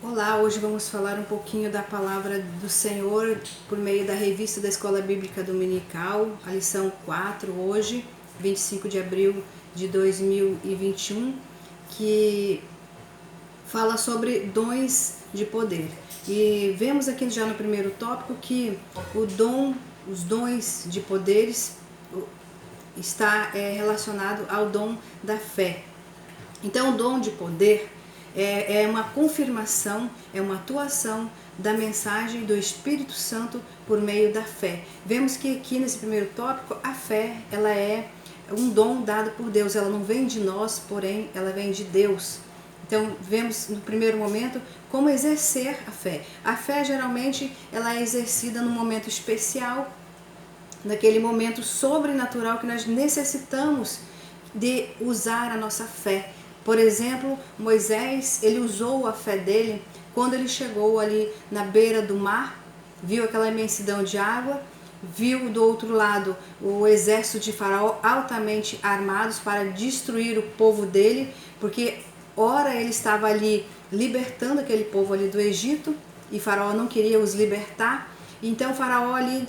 Olá, hoje vamos falar um pouquinho da palavra do Senhor por meio da revista da Escola Bíblica Dominical, a lição 4, hoje, 25 de abril de 2021, que fala sobre dons de poder. E vemos aqui já no primeiro tópico que os dons de poderes está relacionado ao dom da fé. Então, o dom de poder é uma confirmação, é uma atuação da mensagem do Espírito Santo por meio da fé. Vemos que aqui nesse primeiro tópico, a fé ela é um dom dado por Deus, ela não vem de nós, porém ela vem de Deus. Então, vemos no primeiro momento como exercer a fé. A fé geralmente ela é exercida num momento especial, naquele momento sobrenatural que nós necessitamos de usar a nossa fé. Por exemplo, Moisés, ele usou a fé dele quando ele chegou ali na beira do mar, viu aquela imensidão de água, viu do outro lado o exército de Faraó altamente armados para destruir o povo dele, porque ora ele estava ali libertando aquele povo ali do Egito e Faraó não queria os libertar. Então Faraó ali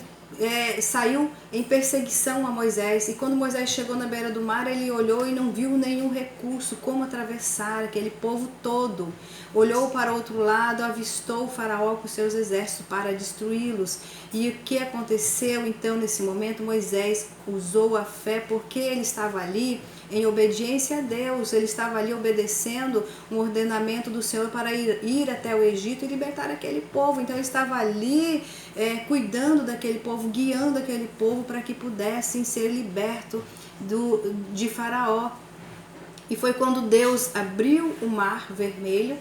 saiu em perseguição a Moisés, e quando Moisés chegou na beira do mar, ele olhou e não viu nenhum recurso como atravessar aquele povo todo. Olhou para o outro lado, avistou o Faraó com seus exércitos para destruí-los. E o que aconteceu então nesse momento? Moisés usou a fé porque ele estava ali em obediência a Deus, ele estava ali obedecendo um ordenamento do Senhor para ir até o Egito e libertar aquele povo. Então ele estava ali cuidando daquele povo, guiando aquele povo para que pudessem ser libertos de Faraó. E foi quando Deus abriu o mar vermelho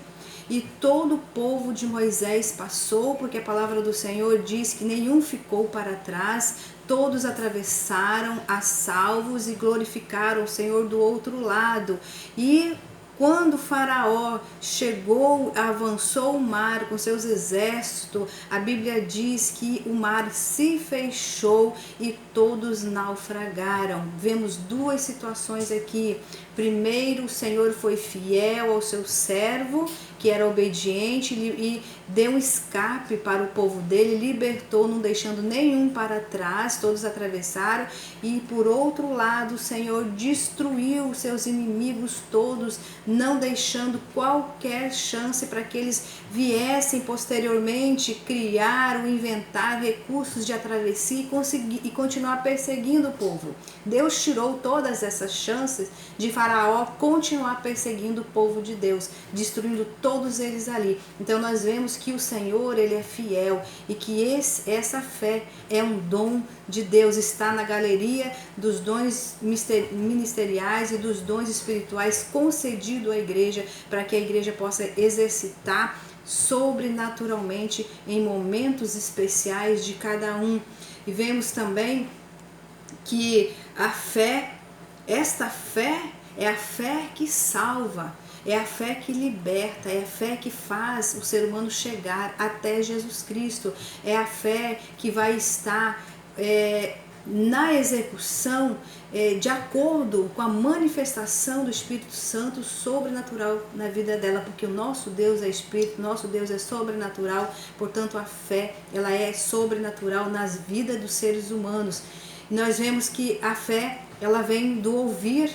e todo o povo de Moisés passou, porque a palavra do Senhor diz que nenhum ficou para trás, todos atravessaram a salvos e glorificaram o Senhor do outro lado. E quando Faraó chegou, avançou o mar com seus exércitos, a Bíblia diz que o mar se fechou e todos naufragaram. Vemos duas situações aqui. Primeiro, o Senhor foi fiel ao seu servo, que era obediente, e deu um escape para o povo dele, libertou, não deixando nenhum para trás, todos atravessaram. E por outro lado, o Senhor destruiu os seus inimigos todos, não deixando qualquer chance para que eles viessem posteriormente criar ou inventar recursos de travessia e continuar perseguindo o povo. Deus tirou todas essas chances de Faraó continuar perseguindo o povo de Deus, destruindo todos eles ali. Então nós vemos que o Senhor, ele é fiel, e que essa fé é um dom de Deus, está na galeria dos dons ministeriais e dos dons espirituais concedido à igreja, para que a igreja possa exercitar sobrenaturalmente em momentos especiais de cada um. E vemos também que a fé, esta fé é a fé que salva, é a fé que liberta, é a fé que faz o ser humano chegar até Jesus Cristo, é a fé que vai estar na execução de acordo com a manifestação do Espírito Santo sobrenatural na vida dela, porque o nosso Deus é Espírito, nosso Deus é sobrenatural, portanto a fé ela é sobrenatural nas vidas dos seres humanos. Nós vemos que a fé ela vem do ouvir.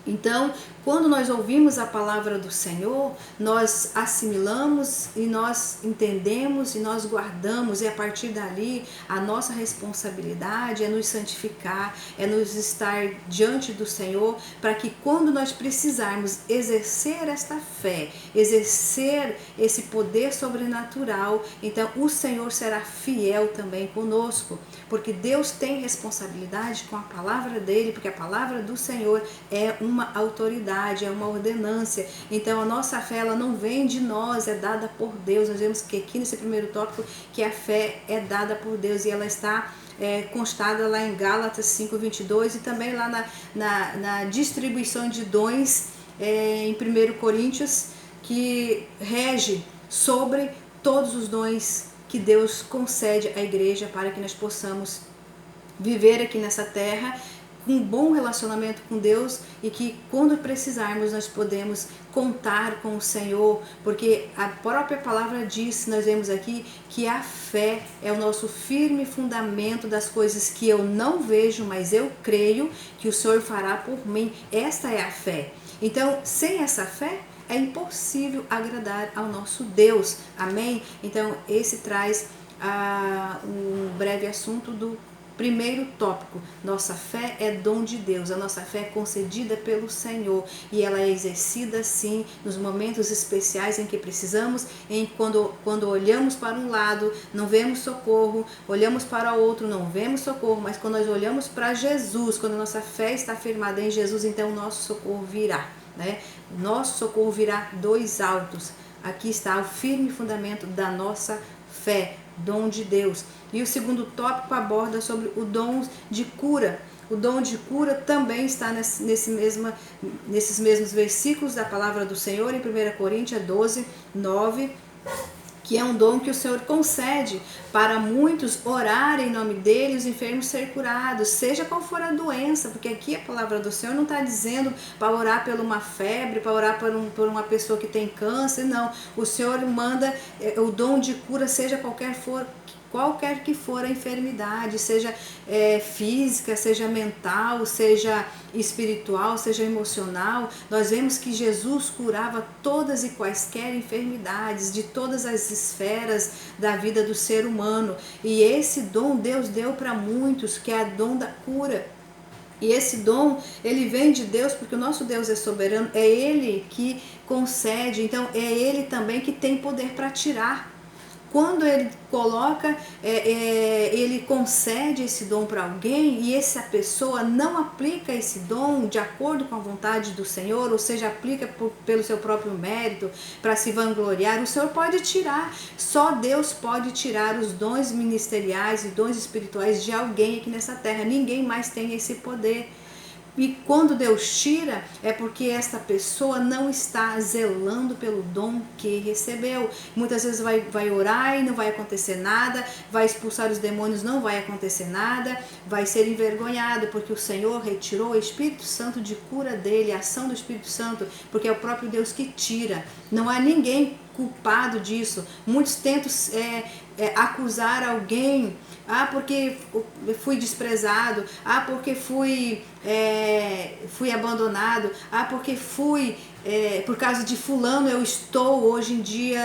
Então, quando nós ouvimos a palavra do Senhor, nós assimilamos e nós entendemos e nós guardamos, e a partir dali a nossa responsabilidade é nos santificar, é nos estar diante do Senhor, para que quando nós precisarmos exercer esta fé, exercer esse poder sobrenatural, então o Senhor será fiel também conosco, porque Deus tem responsabilidade com a palavra dele, porque a palavra do Senhor é uma autoridade, é uma ordenância. Então a nossa fé ela não vem de nós, é dada por Deus. Nós vemos que aqui nesse primeiro tópico que a fé é dada por Deus, e ela está constada lá em Gálatas 5:22, e também lá na distribuição de dons em 1 Coríntios, que rege sobre todos os dons que Deus concede à igreja para que nós possamos viver aqui nessa terra com um bom relacionamento com Deus e que quando precisarmos nós podemos contar com o Senhor, porque a própria palavra diz, nós vemos aqui, que a fé é o nosso firme fundamento das coisas que eu não vejo, mas eu creio que o Senhor fará por mim. Esta é a fé. Então, sem essa fé, é impossível agradar ao nosso Deus. Amém? Então, esse traz um breve assunto do primeiro tópico. Nossa fé é dom de Deus, a nossa fé é concedida pelo Senhor e ela é exercida sim nos momentos especiais em que precisamos, quando olhamos para um lado não vemos socorro, olhamos para o outro não vemos socorro, mas quando nós olhamos para Jesus, quando a nossa fé está firmada em Jesus, então o nosso socorro virá, né? Nosso socorro virá dos altos. Aqui está o firme fundamento da nossa fé, dom de Deus. E o segundo tópico aborda sobre o dom de cura. O dom de cura também está nesses mesmos versículos da palavra do Senhor, em 1 Coríntios 12, 9, que é um dom que o Senhor concede para muitos orarem em nome dele e os enfermos ser curados, seja qual for a doença, porque aqui a palavra do Senhor não está dizendo para orar por uma febre, para orar por uma pessoa que tem câncer, não. O Senhor manda o dom de cura, seja qualquer que for a enfermidade, seja física, seja mental, seja espiritual, seja emocional. Nós vemos que Jesus curava todas e quaisquer enfermidades de todas as esferas da vida do ser humano, e esse dom Deus deu para muitos, que é o dom da cura. E esse dom, ele vem de Deus, porque o nosso Deus é soberano, é Ele que concede, então é Ele também que tem poder para tirar. Quando ele coloca, ele concede esse dom para alguém e essa pessoa não aplica esse dom de acordo com a vontade do Senhor, ou seja, aplica pelo seu próprio mérito, para se vangloriar, o Senhor pode tirar. Só Deus pode tirar os dons ministeriais e dons espirituais de alguém aqui nessa terra. Ninguém mais tem esse poder. E quando Deus tira, é porque esta pessoa não está zelando pelo dom que recebeu. Muitas vezes vai orar e não vai acontecer nada, vai expulsar os demônios, não vai acontecer nada, vai ser envergonhado, porque o Senhor retirou o Espírito Santo de cura dele, a ação do Espírito Santo, porque é o próprio Deus que tira. Não há ninguém culpado disso. Muitos tentam acusar alguém, porque fui desprezado, porque fui abandonado, porque por causa de fulano eu estou hoje em dia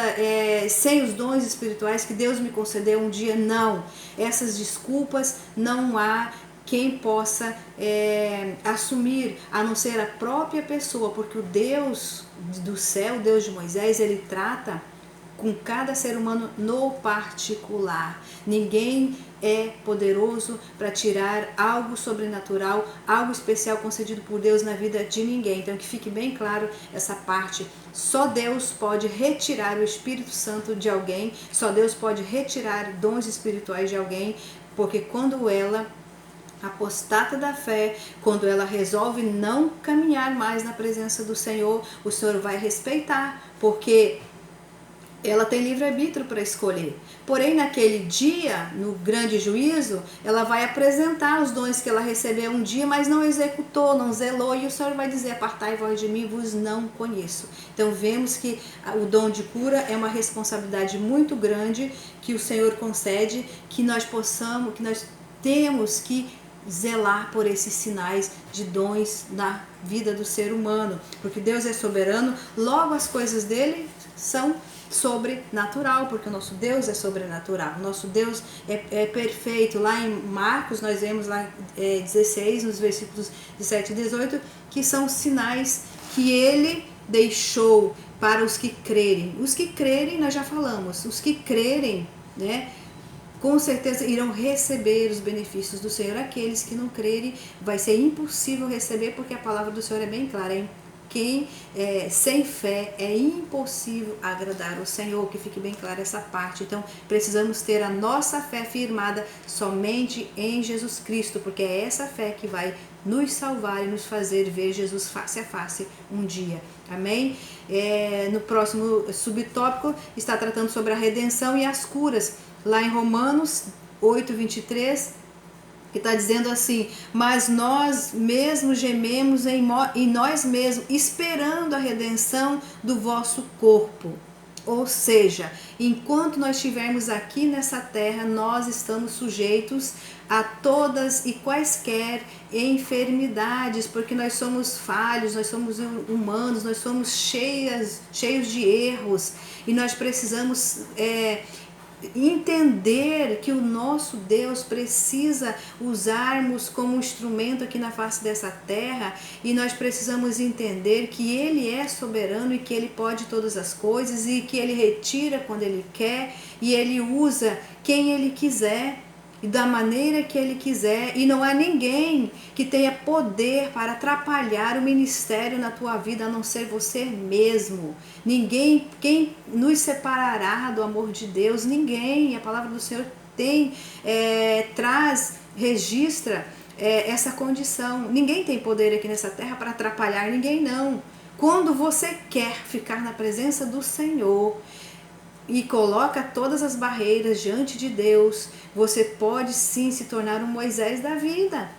sem os dons espirituais que Deus me concedeu um dia. Não, essas desculpas não há quem possa assumir, a não ser a própria pessoa, porque o Deus do céu, o Deus de Moisés, ele trata com cada ser humano no particular. Ninguém é poderoso para tirar algo sobrenatural, algo especial concedido por Deus na vida de ninguém. Então que fique bem claro essa parte. Só Deus pode retirar o Espírito Santo de alguém, só Deus pode retirar dons espirituais de alguém, porque quando ela apostata da fé, quando ela resolve não caminhar mais na presença do Senhor, o Senhor vai respeitar, porque ela tem livre-arbítrio para escolher. Porém, naquele dia, no grande juízo, ela vai apresentar os dons que ela recebeu um dia, mas não executou, não zelou, e o Senhor vai dizer: apartai-vos de mim, vos não conheço. Então vemos que o dom de cura é uma responsabilidade muito grande que o Senhor concede, que nós temos que zelar por esses sinais de dons na vida do ser humano, porque Deus é soberano, logo as coisas dele são sobrenatural, porque o nosso Deus é sobrenatural, o nosso Deus é perfeito. Lá em Marcos nós vemos lá 16, nos versículos 17 e 18, que são sinais que ele deixou para os que crerem. Os que crerem, nós já falamos, os que crerem, né, com certeza irão receber os benefícios do Senhor. Aqueles que não crerem, vai ser impossível receber, porque a palavra do Senhor é bem clara, hein? Sem fé é impossível agradar o Senhor, que fique bem clara essa parte. Então precisamos ter a nossa fé firmada somente em Jesus Cristo, porque é essa fé que vai nos salvar e nos fazer ver Jesus face a face um dia. Amém? No próximo subtópico está tratando sobre a redenção e as curas. Lá em Romanos 8, 23, que está dizendo assim: mas nós mesmos gememos em nós mesmos, esperando a redenção do vosso corpo. Ou seja, enquanto nós estivermos aqui nessa terra, nós estamos sujeitos a todas e quaisquer enfermidades, porque nós somos falhos, nós somos humanos, nós somos cheios de erros, e nós precisamos entender que o nosso Deus precisa usarmos como instrumento aqui na face dessa terra, e nós precisamos entender que Ele é soberano e que Ele pode todas as coisas, e que Ele retira quando Ele quer, e Ele usa quem Ele quiser e da maneira que Ele quiser, e não há ninguém que tenha poder para atrapalhar o ministério na tua vida, a não ser você mesmo. Ninguém, quem nos separará do amor de Deus? Ninguém. A palavra do Senhor registra essa condição. Ninguém tem poder aqui nessa terra para atrapalhar ninguém, não. Quando você quer ficar na presença do Senhor e coloca todas as barreiras diante de Deus, você pode sim se tornar um Moisés da vida.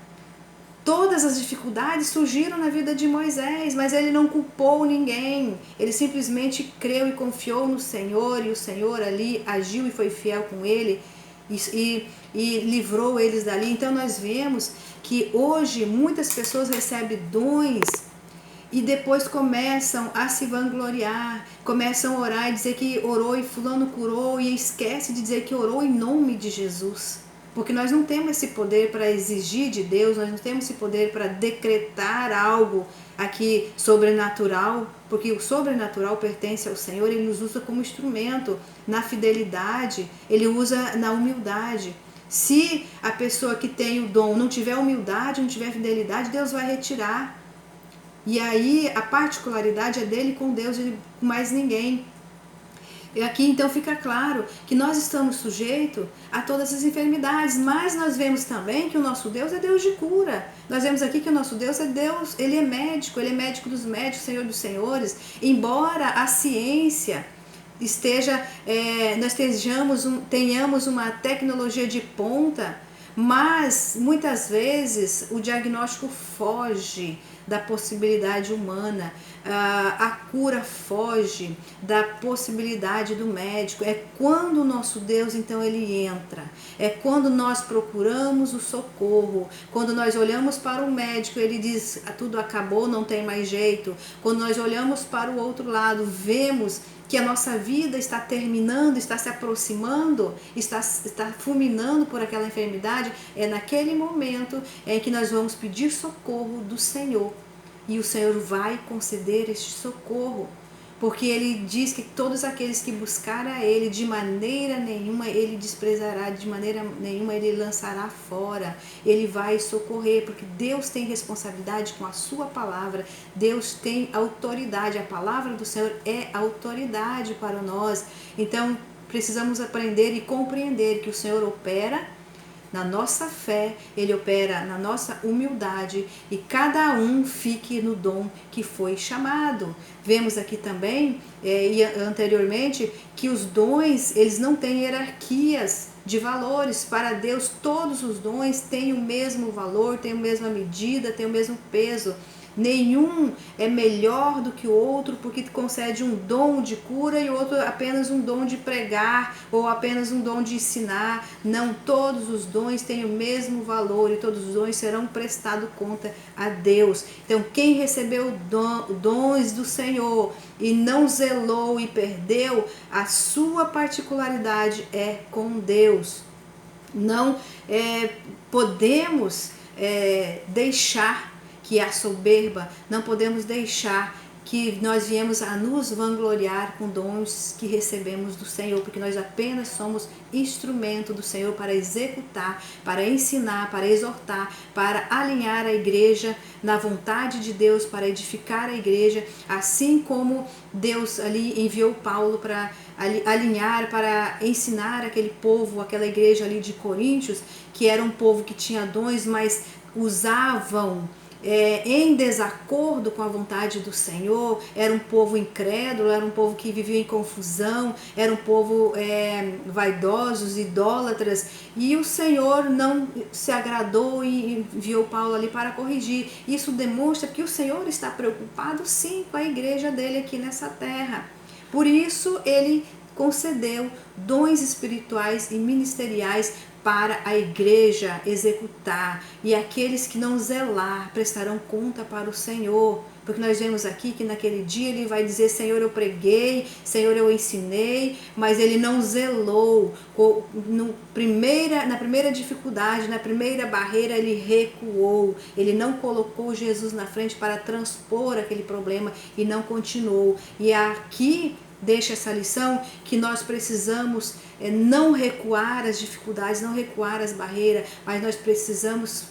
Todas as dificuldades surgiram na vida de Moisés, mas ele não culpou ninguém. Ele simplesmente creu e confiou no Senhor, e o Senhor ali agiu e foi fiel com ele e livrou eles dali. Então nós vemos que hoje muitas pessoas recebem dons e depois começam a se vangloriar, começam a orar e dizer que orou e fulano curou, e esquece de dizer que orou em nome de Jesus. Porque nós não temos esse poder para exigir de Deus, nós não temos esse poder para decretar algo aqui sobrenatural, porque o sobrenatural pertence ao Senhor. Ele nos usa como instrumento na fidelidade, Ele usa na humildade. Se a pessoa que tem o dom não tiver humildade, não tiver fidelidade, Deus vai retirar. E aí a particularidade é dele com Deus e com mais ninguém. E aqui então fica claro que nós estamos sujeitos a todas as enfermidades, mas nós vemos também que o nosso Deus é Deus de cura. Nós vemos aqui que o nosso Deus é Deus, Ele é médico dos médicos, Senhor dos senhores. Embora a ciência nós tenhamos uma tecnologia de ponta, mas muitas vezes o diagnóstico foge da possibilidade humana, a cura foge da possibilidade do médico. É quando o nosso Deus então ele entra, é quando nós procuramos o socorro, quando nós olhamos para o médico, ele diz: tudo acabou, não tem mais jeito. Quando nós olhamos para o outro lado, vemos que a nossa vida está terminando, está se aproximando, está fulminando por aquela enfermidade, é naquele momento em que nós vamos pedir socorro do Senhor. E o Senhor vai conceder este socorro, porque Ele diz que todos aqueles que buscarem a Ele, de maneira nenhuma Ele desprezará, de maneira nenhuma Ele lançará fora. Ele vai socorrer, porque Deus tem responsabilidade com a sua palavra, Deus tem autoridade, a palavra do Senhor é autoridade para nós. Então precisamos aprender e compreender que o Senhor opera na nossa fé, Ele opera na nossa humildade, e cada um fique no dom que foi chamado. Vemos aqui também, e anteriormente, que os dons, eles não têm hierarquias de valores. Para Deus, todos os dons têm o mesmo valor, têm a mesma medida, têm o mesmo peso. Nenhum é melhor do que o outro porque concede um dom de cura e o outro apenas um dom de pregar ou apenas um dom de ensinar. Não, todos os dons têm o mesmo valor e todos os dons serão prestados conta a Deus. Então, quem recebeu dons do Senhor e não zelou e perdeu, a sua particularidade é com Deus. Não podemos deixar que a soberba, não podemos deixar que nós viemos a nos vangloriar com dons que recebemos do Senhor, porque nós apenas somos instrumento do Senhor para executar, para ensinar, para exortar, para alinhar a igreja na vontade de Deus, para edificar a igreja, assim como Deus ali enviou Paulo para alinhar, para ensinar aquele povo, aquela igreja ali de Coríntios, que era um povo que tinha dons, mas usavam em desacordo com a vontade do Senhor, era um povo incrédulo, era um povo que vivia em confusão, era um povo vaidosos, idólatras, e o Senhor não se agradou e enviou Paulo ali para corrigir. Isso demonstra que o Senhor está preocupado sim com a igreja dele aqui nessa terra. Por isso ele concedeu dons espirituais e ministeriais para a igreja executar, e aqueles que não zelar prestarão conta para o Senhor, porque nós vemos aqui que naquele dia ele vai dizer: Senhor, eu preguei, Senhor, eu ensinei, mas ele não zelou. Na primeira dificuldade, na primeira barreira, ele recuou, ele não colocou Jesus na frente para transpor aquele problema e não continuou. E aqui deixa essa lição que nós precisamos não recuar as dificuldades, não recuar as barreiras, mas nós precisamos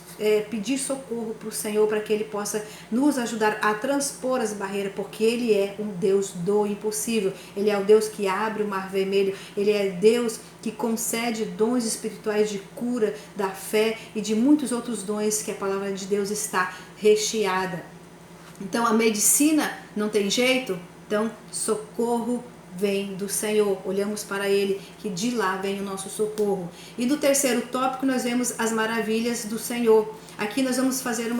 pedir socorro para o Senhor, para que Ele possa nos ajudar a transpor as barreiras, porque Ele é um Deus do impossível. Ele é o Deus que abre o mar vermelho, Ele é Deus que concede dons espirituais de cura, da fé e de muitos outros dons que a palavra de Deus está recheada. Então a medicina não tem jeito? Então, socorro vem do Senhor. Olhamos para Ele, que de lá vem o nosso socorro. E no terceiro tópico nós vemos as maravilhas do Senhor. Aqui nós vamos fazer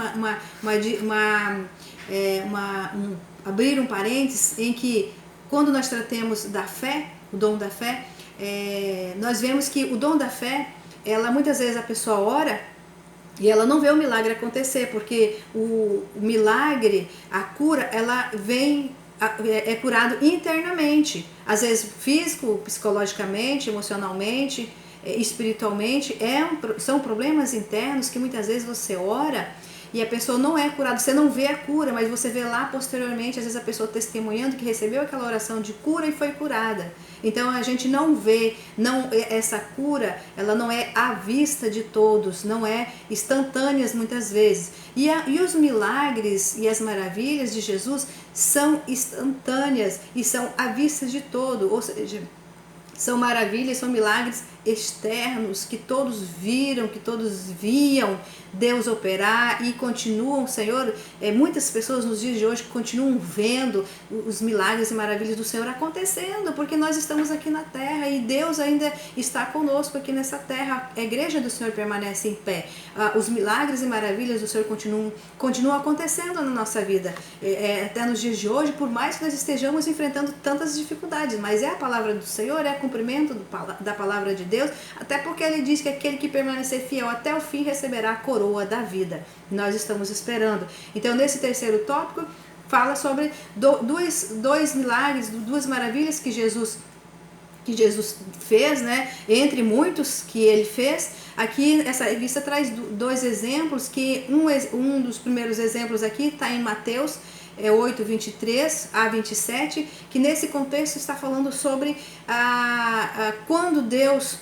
abrir um parênteses em que, quando nós tratamos da fé, o dom da fé, nós vemos que o dom da fé, muitas vezes a pessoa ora e ela não vê o milagre acontecer, porque o milagre, a cura, ela vem, é curado internamente, às vezes físico, psicologicamente, emocionalmente, espiritualmente, são problemas internos que muitas vezes você ora e a pessoa não é curada, você não vê a cura, mas você vê lá posteriormente, às vezes a pessoa testemunhando que recebeu aquela oração de cura e foi curada. Então a gente não vê, essa cura, ela não é à vista de todos, não é instantâneas muitas vezes. E os milagres e as maravilhas de Jesus são instantâneas e são à vista de todo, ou seja, são maravilhas, são milagres externos que todos viram, que todos viam Deus operar e continuam, Senhor, muitas pessoas nos dias de hoje continuam vendo os milagres e maravilhas do Senhor acontecendo, porque nós estamos aqui na terra e Deus ainda está conosco aqui nessa terra, a igreja do Senhor permanece em pé, os milagres e maravilhas do Senhor continuam acontecendo na nossa vida, até nos dias de hoje, por mais que nós estejamos enfrentando tantas dificuldades, mas a palavra do Senhor, cumprimento da palavra de Deus, até porque Ele diz que aquele que permanecer fiel até o fim receberá a coroa da vida. Nós estamos esperando. Então, nesse terceiro tópico, fala sobre dois milagres, duas maravilhas que Jesus fez, né? Entre muitos que Ele fez. Aqui essa revista traz dois exemplos, que um dos primeiros exemplos aqui está em Mateus 8, 23 a 27, que nesse contexto está falando sobre quando Deus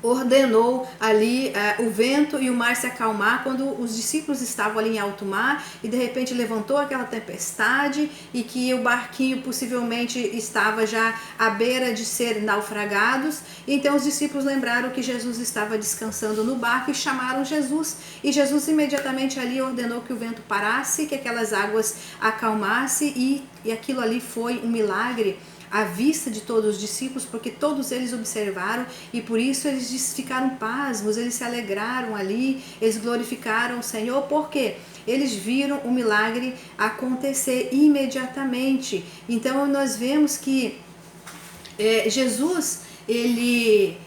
ordenou ali o vento e o mar se acalmar, quando os discípulos estavam ali em alto mar e de repente levantou aquela tempestade e que o barquinho possivelmente estava já à beira de ser naufragados. Então os discípulos lembraram que Jesus estava descansando no barco e chamaram Jesus, e Jesus imediatamente ali ordenou que o vento parasse, que aquelas águas acalmassem, e aquilo ali foi um milagre à vista de todos os discípulos, porque todos eles observaram e por isso eles ficaram pasmos, eles se alegraram ali, eles glorificaram o Senhor, porque eles viram o milagre acontecer imediatamente. Então nós vemos que Jesus, Ele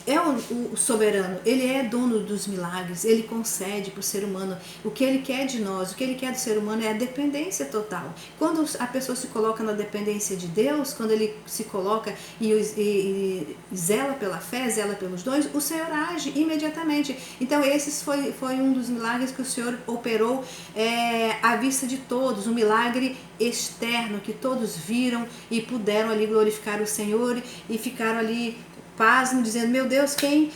é o soberano, Ele é dono dos milagres, Ele concede para o ser humano o que Ele quer de nós, o que Ele quer do ser humano é a dependência total. Quando a pessoa se coloca na dependência de Deus, quando ele se coloca e zela pela fé, zela pelos dons, o Senhor age imediatamente. Então esse foi um dos milagres que o Senhor operou à vista de todos, um milagre externo que todos viram e puderam ali glorificar o Senhor e ficaram ali pasmo, dizendo: meu Deus, quem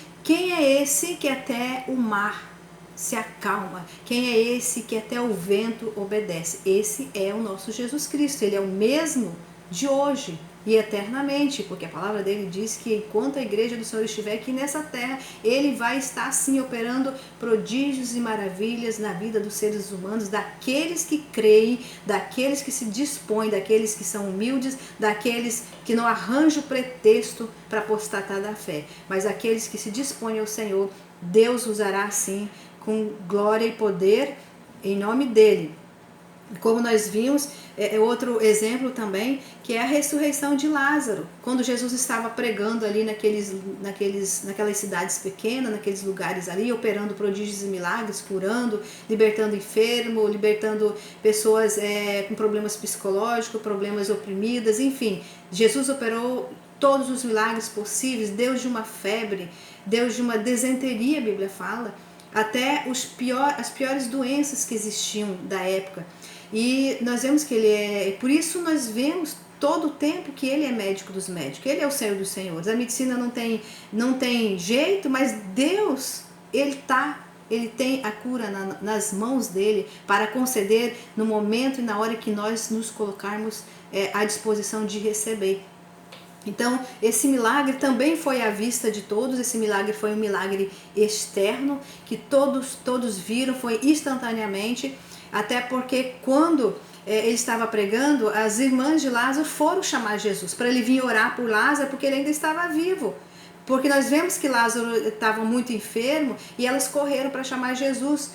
é esse que até o mar se acalma? Quem é esse que até o vento obedece? Esse é o nosso Jesus Cristo, Ele é o mesmo de hoje, e eternamente, porque a palavra dele diz que enquanto a igreja do Senhor estiver aqui nessa terra, ele vai estar sim operando prodígios e maravilhas na vida dos seres humanos, daqueles que creem, daqueles que se dispõem, daqueles que são humildes, daqueles que não arranjam pretexto para apostatar da fé, mas aqueles que se dispõem ao Senhor, Deus usará sim com glória e poder em nome dele. Como nós vimos, outro exemplo também, que é a ressurreição de Lázaro. Quando Jesus estava pregando ali naquelas cidades pequenas, naqueles lugares ali, operando prodígios e milagres, curando, libertando enfermo, libertando pessoas com problemas psicológicos, problemas oprimidas, enfim. Jesus operou todos os milagres possíveis, Deus de uma febre, Deus de uma desenteria, a Bíblia fala, até as piores doenças que existiam da época. E nós vemos que ele por isso nós vemos todo o tempo que ele é médico dos médicos, ele é o Senhor dos senhores. A medicina não tem jeito, mas Deus, ele tem a cura nas mãos dele para conceder no momento e na hora que nós nos colocarmos à disposição de receber. Então, esse milagre também foi à vista de todos, esse milagre foi um milagre externo, que todos viram, foi instantaneamente, até porque quando ele estava pregando, as irmãs de Lázaro foram chamar Jesus, para ele vir orar por Lázaro, porque ele ainda estava vivo. Porque nós vemos que Lázaro estava muito enfermo e elas correram para chamar Jesus.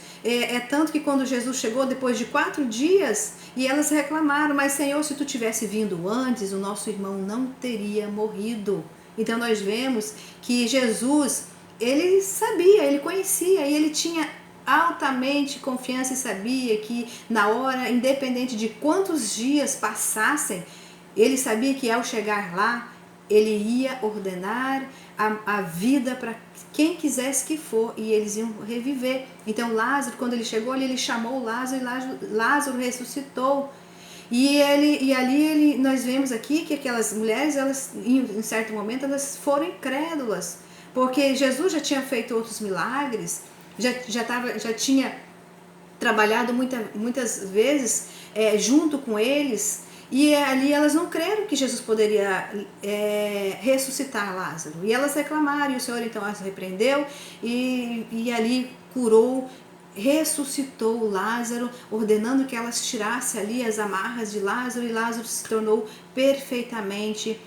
Tanto que quando Jesus chegou, depois de 4 dias, e elas reclamaram, mas Senhor, se tu tivesse vindo antes, o nosso irmão não teria morrido. Então nós vemos que Jesus, ele sabia, ele conhecia e ele tinha altamente confiança e sabia que na hora, independente de quantos dias passassem, ele sabia que ao chegar lá, ele ia ordenar a vida para quem quisesse que for e eles iam reviver. Então Lázaro, quando ele chegou ali, ele chamou Lázaro e Lázaro ressuscitou. E ali nós vemos aqui que aquelas mulheres, elas em certo momento, elas foram incrédulas, porque Jesus já tinha feito outros milagres, já tinha trabalhado muitas vezes junto com eles, e ali elas não creram que Jesus poderia ressuscitar Lázaro. E elas reclamaram, e o Senhor então as repreendeu e ali curou, ressuscitou Lázaro, ordenando que elas tirassem ali as amarras de Lázaro, e Lázaro se tornou perfeitamente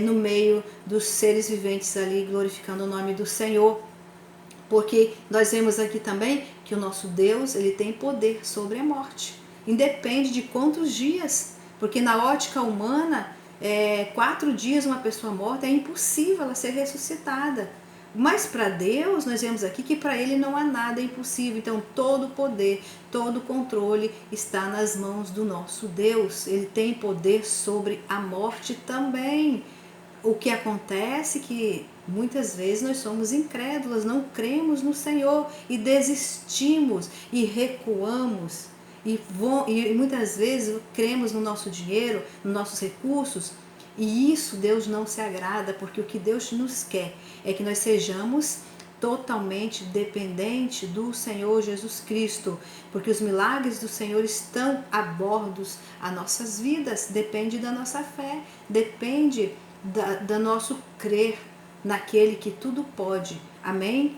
no meio dos seres viventes ali, glorificando o nome do Senhor. Porque nós vemos aqui também que o nosso Deus, ele tem poder sobre a morte. Independe de quantos dias, porque na ótica humana, 4 dias uma pessoa morta é impossível ela ser ressuscitada. Mas para Deus, nós vemos aqui que para ele não há nada impossível. Então todo o poder, todo o controle está nas mãos do nosso Deus. Ele tem poder sobre a morte também. O que acontece é que muitas vezes nós somos incrédulas, não cremos no Senhor e desistimos e recuamos e muitas vezes cremos no nosso dinheiro, nos nossos recursos, e isso Deus não se agrada, porque o que Deus nos quer é que nós sejamos totalmente dependentes do Senhor Jesus Cristo, porque os milagres do Senhor estão a bordo das nossas vidas, depende da nossa fé, depende do nosso crer naquele que tudo pode. Amém?